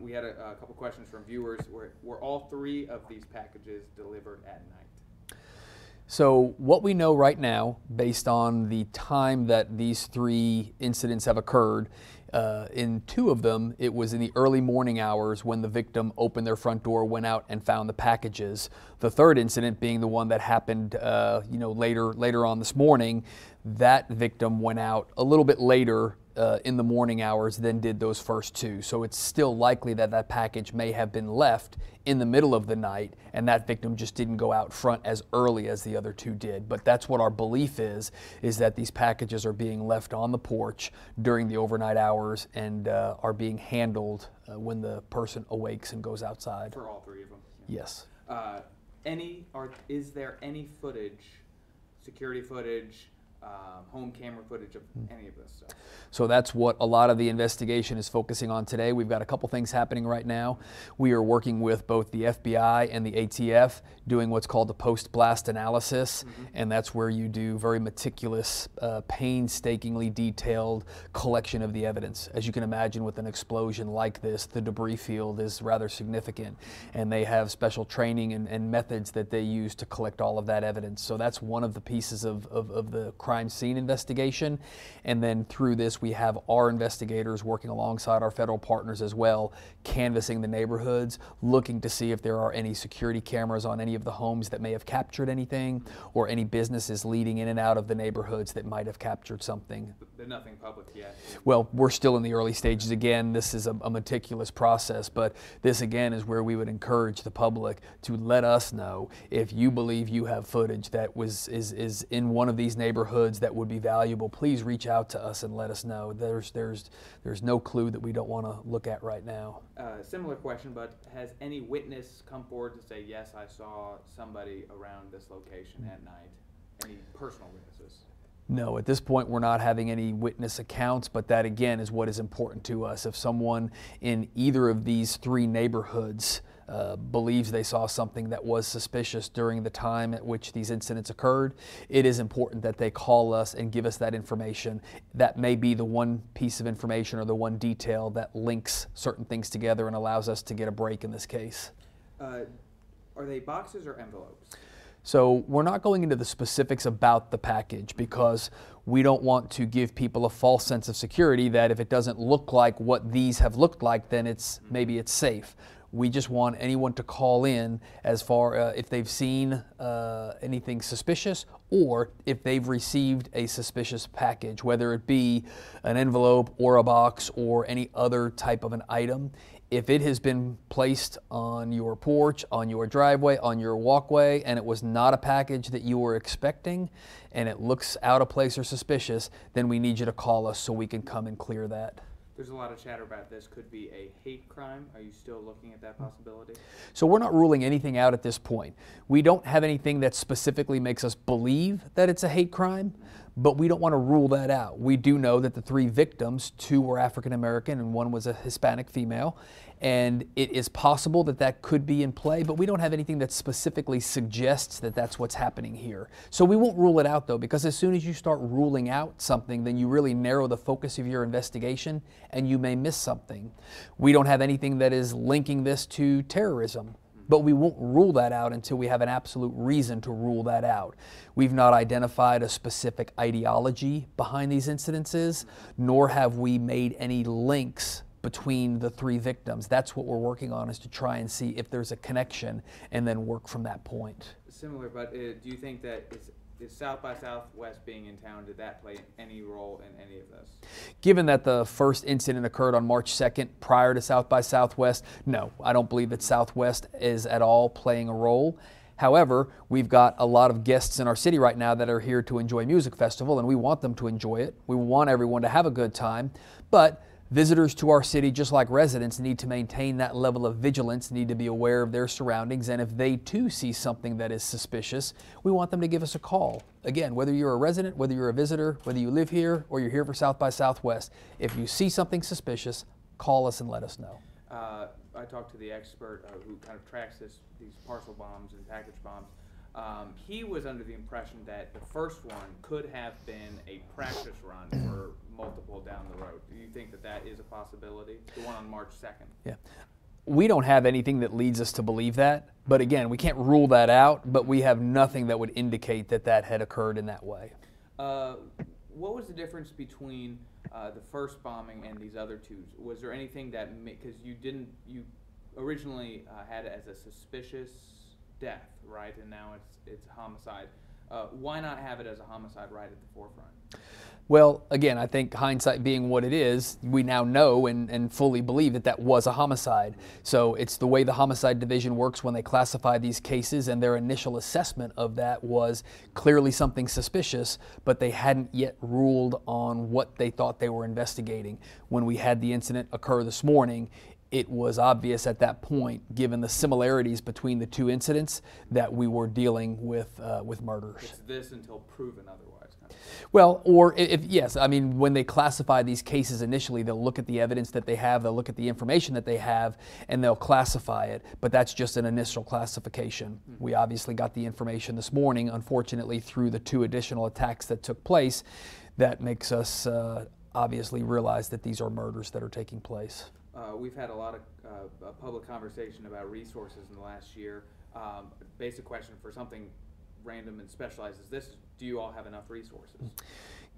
We had a couple questions from viewers. Were all three of these packages delivered at night? So what we know right now, based on the time that these three incidents have occurred, in two of them, it was in the early morning hours when the victim opened their front door, went out and found the packages. The third incident being the one that happened, later on this morning, that victim went out a little bit later in the morning hours than did those first two. So it's still likely that that package may have been left in the middle of the night and that victim just didn't go out front as early as the other two did. But that's what our belief is that these packages are being left on the porch during the overnight hours and are being handled when the person awakes and goes outside. For all three of them? Yes. Is there any footage, security footage, home camera footage of any of this stuff? So that's what a lot of the investigation is focusing on today. We've got a couple things happening right now. We are working with both the FBI and the ATF doing what's called the post-blast analysis, and that's where you do very meticulous, painstakingly detailed collection of the evidence. As you can imagine, with an explosion like this, the debris field is rather significant, and they have special training and methods that they use to collect all of that evidence. So that's one of the pieces of the crime scene investigation. And then through this, we have our investigators working alongside our federal partners as well, canvassing the neighborhoods, looking to see if there are any security cameras on any of the homes that may have captured anything, or any businesses leading in and out of the neighborhoods that might have captured something. But nothing public yet? Well, we're still in the early stages. Again, this is a meticulous process, but this again is where we would encourage the public to let us know if you believe you have footage that is in one of these neighborhoods that would be valuable. Please reach out to us and let us know. There's no clue that we don't want to look at right now. Similar question, but has any witness come forward to say, yes, I saw somebody around this location at night? Any personal witnesses? No, at this point we're not having any witness accounts, but that again is what is important to us. If someone in either of these three neighborhoods believes they saw something that was suspicious during the time at which these incidents occurred, it is important that they call us and give us that information. That may be the one piece of information or the one detail that links certain things together and allows us to get a break in this case. Are they boxes or envelopes? So we're not going into the specifics about the package because we don't want to give people a false sense of security that if it doesn't look like what these have looked like, then maybe it's safe. We just want anyone to call in as far if they've seen anything suspicious or if they've received a suspicious package, whether it be an envelope or a box or any other type of an item. If it has been placed on your porch, on your driveway, on your walkway, and it was not a package that you were expecting, and it looks out of place or suspicious, then we need you to call us so we can come and clear that. There's a lot of chatter about this could be a hate crime. Are you still looking at that possibility? So we're not ruling anything out at this point. We don't have anything that specifically makes us believe that it's a hate crime, but we don't want to rule that out. We do know that the three victims, two were African American and one was a Hispanic female, and it is possible that that could be in play, but we don't have anything that specifically suggests that that's what's happening here. So we won't rule it out though, because as soon as you start ruling out something, then you really narrow the focus of your investigation and you may miss something. We don't have anything that is linking this to terrorism, but we won't rule that out until we have an absolute reason to rule that out. We've not identified a specific ideology behind these incidences, nor have we made any links between the three victims. That's what we're working on, is to try and see if there's a connection and then work from that point. Similar, but do you think that is South by Southwest being in town, did that play any role in any of this? Given that the first incident occurred on March 2nd prior to South by Southwest, no, I don't believe that Southwest is at all playing a role. However, we've got a lot of guests in our city right now that are here to enjoy Music Festival, and we want them to enjoy it. We want everyone to have a good time, but visitors to our city, just like residents, need to maintain that level of vigilance, need to be aware of their surroundings, and if they too see something that is suspicious, we want them to give us a call. Again, whether you're a resident, whether you're a visitor, whether you live here, or you're here for South by Southwest, if you see something suspicious, call us and let us know. I talked to the expert who kind of tracks these parcel bombs and package bombs. He was under the impression that the first one could have been a practice run for multiple down the road. Do you think that that is a possibility? The one on March 2nd? Yeah. We don't have anything that leads us to believe that, but again, we can't rule that out, but we have nothing that would indicate that that had occurred in that way. What was the difference between the first bombing and these other two? Was there anything that, because you originally had it as a suspicious death, right? And now it's a homicide. Why not have it as a homicide right at the forefront? Well, again, I think hindsight being what it is, we now know and fully believe that that was a homicide. So it's the way the homicide division works when they classify these cases, and their initial assessment of that was clearly something suspicious, but they hadn't yet ruled on what they thought they were investigating. When we had the incident occur this morning, it was obvious at that point, given the similarities between the two incidents, that we were dealing with murders. It's this until proven otherwise. Kind of. Well, or if yes, I mean, when they classify these cases initially, they'll look at the evidence that they have, they'll look at the information that they have, and they'll classify it. But that's just an initial classification. Mm-hmm. We obviously got the information this morning, unfortunately, through the two additional attacks that took place. That makes us obviously realize that these are murders that are taking place. We've had a lot of public conversation about resources in the last year. Basic question for something random and specialized as this, do you all have enough resources?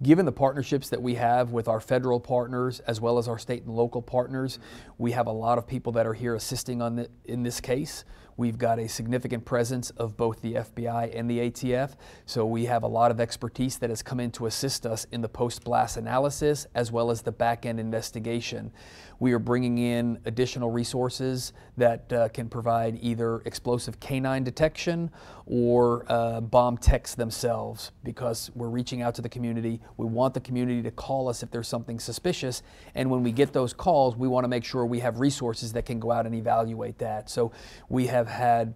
Given the partnerships that we have with our federal partners as well as our state and local partners, mm-hmm. we have a lot of people that are here assisting in this case. We've got a significant presence of both the FBI and the ATF, so we have a lot of expertise that has come in to assist us in the post-blast analysis as well as the back-end investigation. We are bringing in additional resources that can provide either explosive canine detection or bomb techs themselves, because we're reaching out to the community. We want the community to call us if there's something suspicious, and when we get those calls, we want to make sure we have resources that can go out and evaluate that. So we have had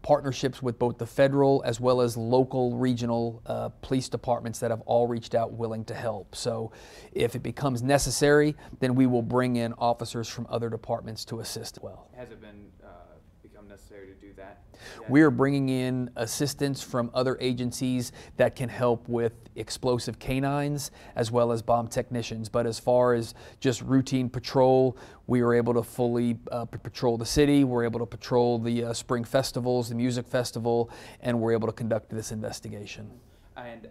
partnerships with both the federal as well as local regional police departments that have all reached out willing to help. So if it becomes necessary, then we will bring in officers from other departments to assist well. Has it been become necessary to do that? Yeah. We are bringing in assistance from other agencies that can help with explosive canines as well as bomb technicians. But as far as just routine patrol, we were able to fully patrol the city, we're able to patrol the spring festivals, the music festival, and we're able to conduct this investigation. And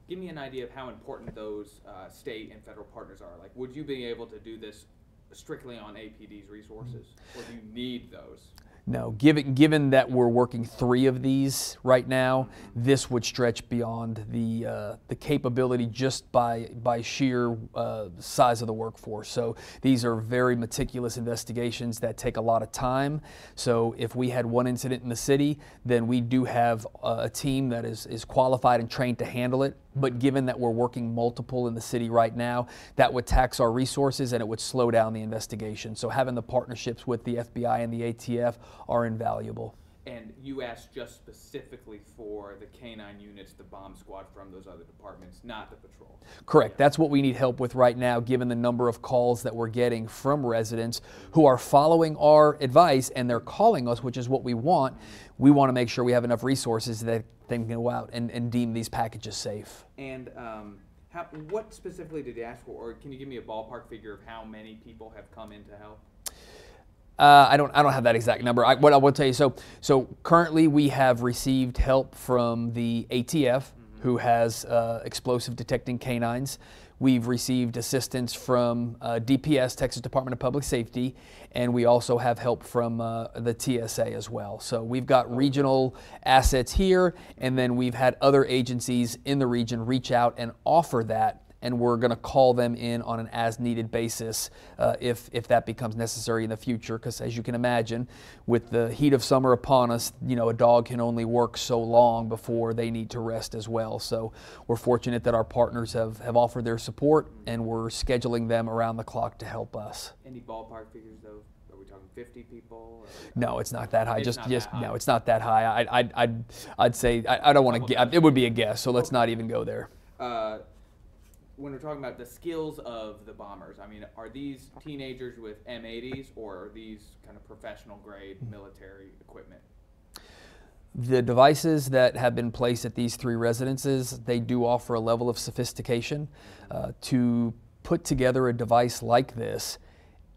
give me an idea of how important those state and federal partners are. Like, would you be able to do this strictly on APD's resources, or do you need those? No, given that we're working 3 of these right now, this would stretch beyond the capability just by sheer size of the workforce. So these are very meticulous investigations that take a lot of time. So if we had one incident in the city, then we do have a team that is qualified and trained to handle it. But given that we're working multiple in the city right now, that would tax our resources and it would slow down the investigation. So having the partnerships with the FBI and the ATF are invaluable. And you asked just specifically for the canine units, the bomb squad from those other departments, not the patrol. Correct. That's what we need help with right now, given the number of calls that we're getting from residents who are following our advice and they're calling us, which is what we want. We want to make sure we have enough resources that they can go out and deem these packages safe. And what specifically did you ask for, or can you give me a ballpark figure of how many people have come in to help? I don't have that exact number. What I will tell you, so currently we have received help from the ATF, who has explosive detecting canines. We've received assistance from DPS, Texas Department of Public Safety, and we also have help from the TSA as well. So we've got regional assets here, and then we've had other agencies in the region reach out and offer that, and we're going to call them in on an as-needed basis if that becomes necessary in the future, because as you can imagine, with the heat of summer upon us, a dog can only work so long before they need to rest as well. So we're fortunate that our partners have offered their support, and we're scheduling them around the clock to help us. Any ballpark figures, though? Are we talking 50 people? Or? No, it's not that high. No, it's not that high. I'd say I don't want to guess. It would be a guess, so let's not even go there. When we're talking about the skills of the bombers, I mean, are these teenagers with M80s, or are these kind of professional grade military equipment? The devices that have been placed at these three residences, they do offer a level of sophistication. To put together a device like this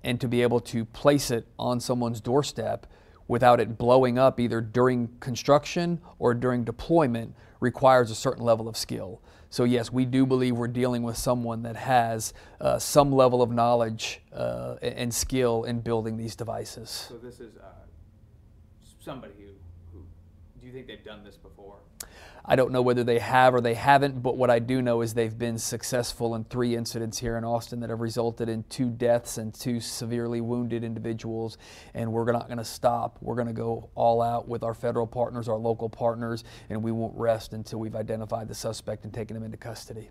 and to be able to place it on someone's doorstep without it blowing up either during construction or during deployment requires a certain level of skill. So yes, we do believe we're dealing with someone that has some level of knowledge and skill in building these devices. So this is somebody who, do you think they've done this before? I don't know whether they have or they haven't, but what I do know is they've been successful in 3 incidents here in Austin that have resulted in 2 deaths and 2 severely wounded individuals, and we're not going to stop. We're going to go all out with our federal partners, our local partners, and we won't rest until we've identified the suspect and taken him into custody.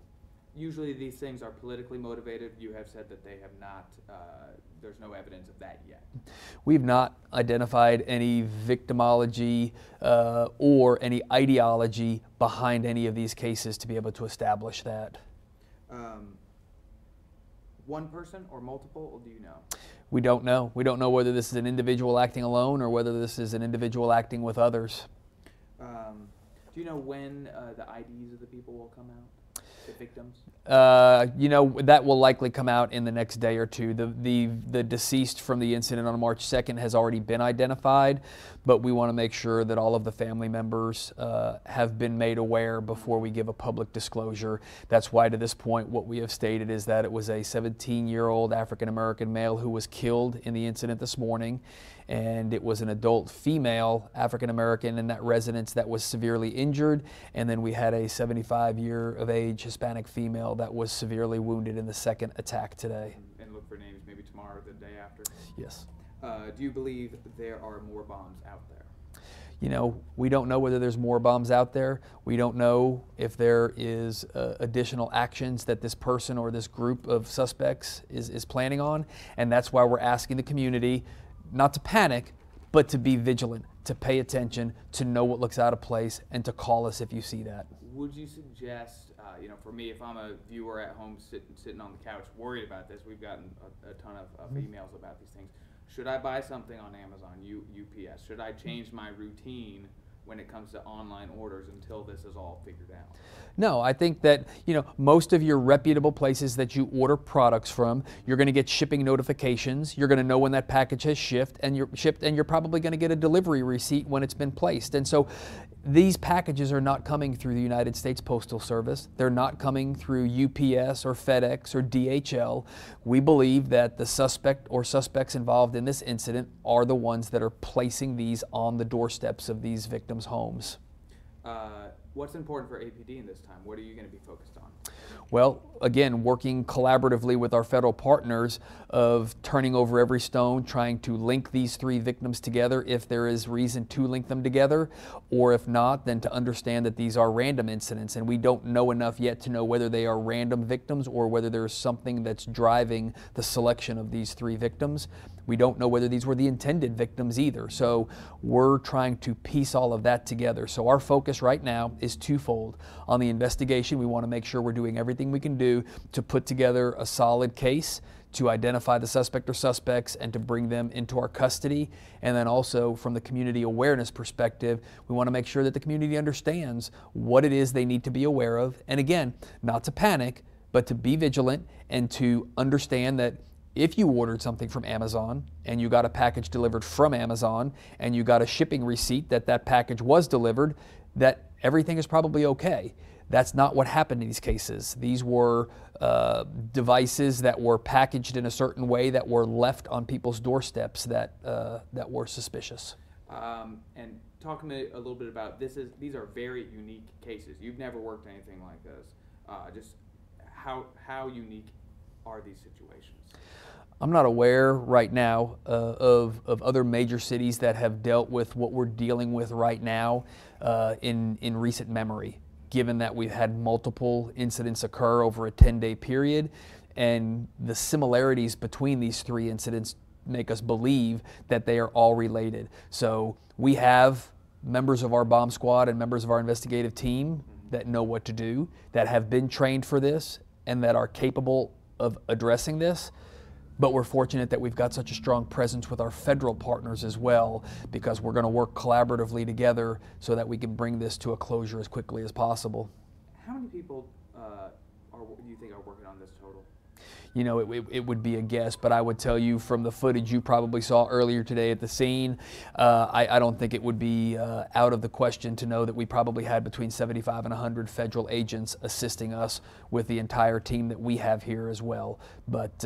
Usually these things are politically motivated. You have said that they have not, there's no evidence of that yet. We've not identified any victimology or any ideology behind any of these cases to be able to establish that. One person or multiple, or do you know? We don't know. We don't know whether this is an individual acting alone or whether this is an individual acting with others. Do you know when the IDs of the people will come out? The victims? You know, that will likely come out in the next day or two. The deceased from the incident on March 2nd has already been identified, but we want to make sure that all of the family members have been made aware before we give a public disclosure. That's why to this point what we have stated is that it was a 17-year-old African-American male who was killed in the incident this morning, and it was an adult female African-American in that residence that was severely injured, and then we had a 75-year-of-age Hispanic female that was severely wounded in the second attack today. And look for names maybe tomorrow or the day after? Yes. Do you believe there are more bombs out there? You know, we don't know whether there's more bombs out there. We don't know if there is additional actions that this person or this group of suspects is planning on, and that's why we're asking the community not to panic, but to be vigilant, to pay attention, to know what looks out of place, and to call us if you see that. Would you suggest, you know, for me, if I'm a viewer at home sitting on the couch worried about this, we've gotten a ton of emails about these things. Should I buy something on Amazon, UPS? Should I change my routine when it comes to online orders until this is all figured out? No, I think that, you know, most of your reputable places that you order products from, you're going to get shipping notifications. You're going to know when that package has shipped, and you're probably going to get a delivery receipt when it's been placed. And so these packages are not coming through the United States Postal Service. They're not coming through UPS or FedEx or DHL. We believe that the suspect or suspects involved in this incident are the ones that are placing these on the doorsteps of these victims' homes. What's important for APD in this time? What are you going to be focused on? Well, again, working collaboratively with our federal partners of turning over every stone, trying to link these 3 victims together if there is reason to link them together, or if not, then to understand that these are random incidents, and we don't know enough yet to know whether they are random victims or whether there's something that's driving the selection of these 3 victims. We don't know whether these were the intended victims either, so we're trying to piece all of that together. So our focus right now is twofold. On the investigation, we want to make sure we're doing everything we can do to put together a solid case, to identify the suspect or suspects, and to bring them into our custody. And then also from the community awareness perspective, we want to make sure that the community understands what it is they need to be aware of. And again, not to panic, but to be vigilant and to understand that if you ordered something from Amazon and you got a package delivered from Amazon and you got a shipping receipt that that package was delivered, that everything is probably okay. That's not what happened in these cases. These were devices that were packaged in a certain way that were left on people's doorsteps that were suspicious. And talk to me a little bit about these are very unique cases. You've never worked anything like this. Just how unique are these situations? I'm not aware right now of other major cities that have dealt with what we're dealing with right now in recent memory, given that we've had multiple incidents occur over a 10-day period, and the similarities between these 3 incidents make us believe that they are all related. So we have members of our bomb squad and members of our investigative team that know what to do, that have been trained for this, and that are capable of addressing this. But we're fortunate that we've got such a strong presence with our federal partners as well, because we're going to work collaboratively together so that we can bring this to a closure as quickly as possible. How many people do you think are working on this total? You know, it would be a guess, but I would tell you from the footage you probably saw earlier today at the scene, I don't think it would be out of the question to know that we probably had between 75 and 100 federal agents assisting us with the entire team that we have here as well. But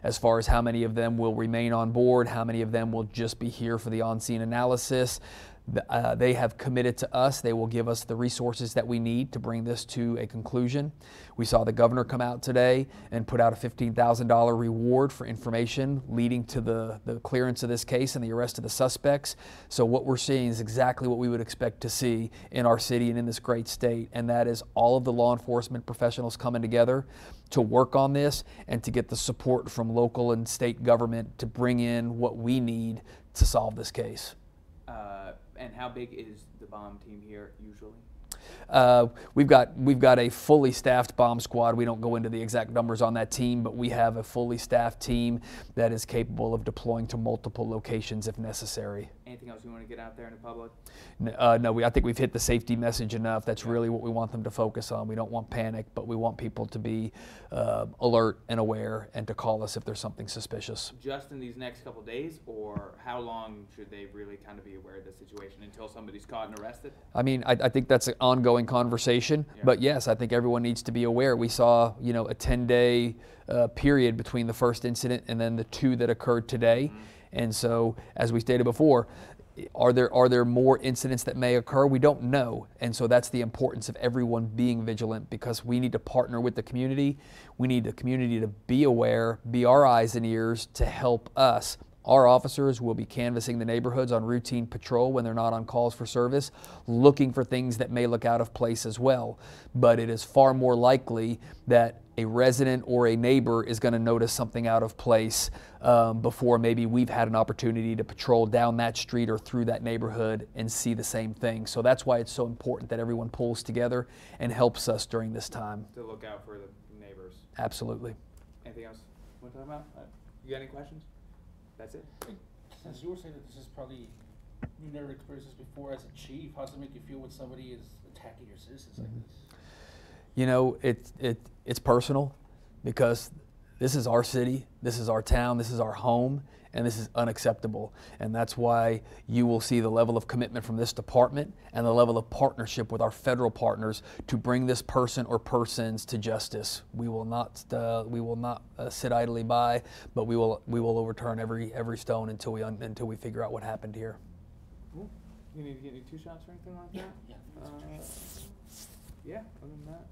as far as how many of them will remain on board, how many of them will just be here for the on-scene analysis, they have committed to us. They will give us the resources that we need to bring this to a conclusion. We saw the governor come out today and put out a $15,000 reward for information leading to the clearance of this case and the arrest of the suspects. So what we're seeing is exactly what we would expect to see in our city and in this great state, and that is all of the law enforcement professionals coming together to work on this and to get the support from local and state government to bring in what we need to solve this case. And how big is the bomb team here usually? We've got a fully staffed bomb squad. We don't go into the exact numbers on that team, but we have a fully staffed team that is capable of deploying to multiple locations if necessary. Anything else you want to get out there in the public? No, I think we've hit the safety message enough. That's really what we want them to focus on. We don't want panic, but we want people to be alert and aware and to call us if there's something suspicious. Just in these next couple of days, or how long should they really kind of be aware of the situation until somebody's caught and arrested? I mean, I think that's an ongoing conversation, but yes, I think everyone needs to be aware. We saw, you know, a 10-day period between the first incident and then the two that occurred today. Mm-hmm. And so, as we stated before, are there more incidents that may occur? We don't know. And so that's the importance of everyone being vigilant, because we need to partner with the community. We need the community to be aware, be our eyes and ears to help us. Our officers will be canvassing the neighborhoods on routine patrol when they're not on calls for service, looking for things that may look out of place as well. But it is far more likely that a resident or a neighbor is going to notice something out of place before maybe we've had an opportunity to patrol down that street or through that neighborhood and see the same thing. So that's why it's so important that everyone pulls together and helps us during this time. To look out for the neighbors. Absolutely. Anything else you want to talk about? You got any questions? That's it. Since you were saying that this is probably, you've never experienced this before as a chief, how does it make you feel when somebody is attacking your citizens like this? You know, it's personal, because this is our city, this is our town, this is our home, and this is unacceptable. And that's why you will see the level of commitment from this department and the level of partnership with our federal partners to bring this person or persons to justice. We will not sit idly by, but we will overturn every stone until we figure out what happened here. Cool. You need to get any 2 shots or anything like that? Yeah. Yeah. Other than that.